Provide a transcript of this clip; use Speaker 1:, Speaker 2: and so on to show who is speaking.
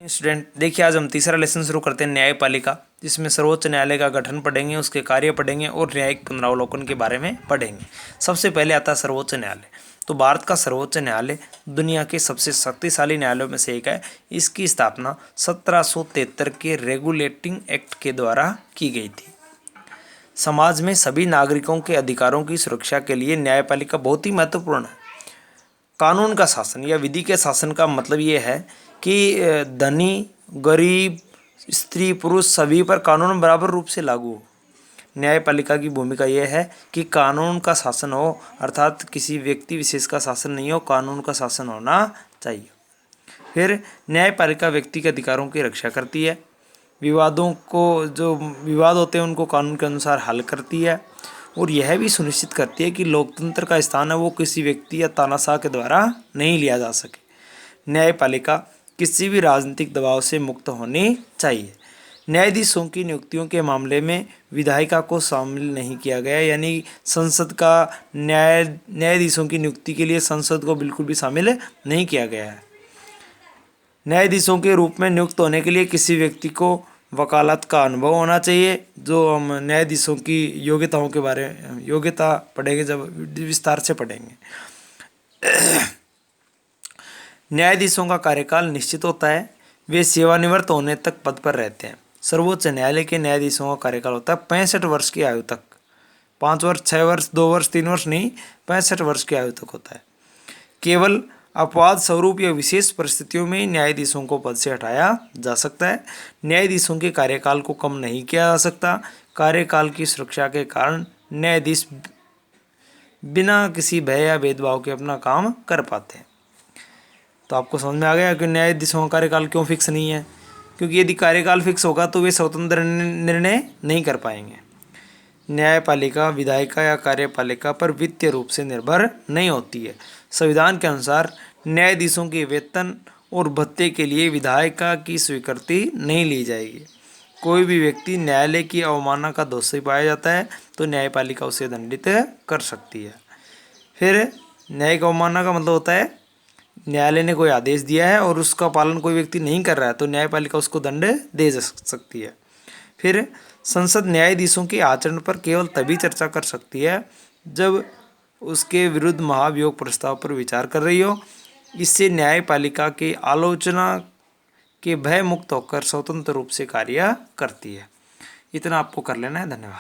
Speaker 1: Student देखिए, आज हम तीसरा लेसन शुरू करते हैं न्यायपालिका, जिसमें सर्वोच्च न्यायालय का गठन पढ़ेंगे, उसके कार्य पढ़ेंगे और न्यायिक पुनरावलोकन के बारे में पढ़ेंगे। सबसे पहले आता है सर्वोच्च न्यायालय। तो भारत का सर्वोच्च न्यायालय दुनिया के सबसे शक्तिशाली न्यायालयों में से एक है। इसकी स्थापना 1773 के रेगुलेटिंग एक्ट के द्वारा की गई थी। समाज में सभी नागरिकों के अधिकारों की सुरक्षा के लिए न्यायपालिका बहुत ही महत्वपूर्ण है। कानून का शासन या विधि के शासन का मतलब ये है कि धनी, गरीब, स्त्री, पुरुष सभी पर कानून बराबर रूप से लागू हो। न्यायपालिका की भूमिका यह है कि कानून का शासन हो, अर्थात किसी व्यक्ति विशेष का शासन नहीं हो, कानून का शासन होना चाहिए। फिर न्यायपालिका व्यक्ति के अधिकारों की रक्षा करती है, विवादों को, जो विवाद होते हैं उनको कानून के अनुसार हल करती है और यह भी सुनिश्चित करती है कि लोकतंत्र का स्थान है वो किसी व्यक्ति या तानाशाह के द्वारा नहीं लिया जा सके। न्यायपालिका किसी भी राजनीतिक दबाव से मुक्त होनी चाहिए। न्यायाधीशों की नियुक्तियों के मामले में विधायिका को शामिल नहीं किया गया, यानी संसद का न्यायाधीशों की नियुक्ति के लिए संसद को बिल्कुल भी शामिल नहीं किया गया है। न्यायाधीशों के रूप में नियुक्त होने के लिए किसी व्यक्ति को वकालत का अनुभव होना चाहिए। जो हम न्यायाधीशों की योग्यताओं के बारे में योग्यता पढ़ेंगे, जब विस्तार से पढ़ेंगे। न्यायाधीशों का कार्यकाल निश्चित होता है, वे सेवानिवृत्त होने तक पद पर रहते हैं। सर्वोच्च न्यायालय के न्यायाधीशों का कार्यकाल होता है 65 वर्ष की आयु तक। 5 वर्ष, 6 वर्ष, 2 वर्ष, 3 वर्ष नहीं, 65 वर्ष की आयु तक होता है। केवल अपवाद स्वरूप या विशेष परिस्थितियों में न्यायाधीशों को पद से हटाया जा सकता है। न्यायाधीशों के कार्यकाल को कम नहीं किया जा सकता। कार्यकाल की सुरक्षा के कारण न्यायाधीश बिना किसी भय या भेदभाव के अपना काम कर पाते हैं। तो आपको समझ में आ गया कि न्यायाधीशों का कार्यकाल क्यों फिक्स नहीं है, क्योंकि यदि कार्यकाल फिक्स होगा तो वे स्वतंत्र निर्णय नहीं कर पाएंगे। न्यायपालिका विधायिका या कार्यपालिका पर वित्तीय रूप से निर्भर नहीं होती है। संविधान के अनुसार न्यायाधीशों के वेतन और भत्ते के लिए विधायिका की स्वीकृति नहीं ली जाएगी। कोई भी व्यक्ति न्यायालय की अवमानना का दोषी पाया जाता है तो न्यायपालिका उसे दंडित कर सकती है। फिर न्यायिक अवमानना का मतलब होता है न्यायालय ने कोई आदेश दिया है और उसका पालन कोई व्यक्ति नहीं कर रहा है तो न्यायपालिका उसको दंड दे सकती है। फिर संसद न्यायाधीशों के आचरण पर केवल तभी चर्चा कर सकती है जब उसके विरुद्ध महाभियोग प्रस्ताव पर विचार कर रही हो। इससे न्यायपालिका के आलोचना के भय मुक्त होकर स्वतंत्र रूप से कार्य करती है। इतना आपको कर लेना है। धन्यवाद।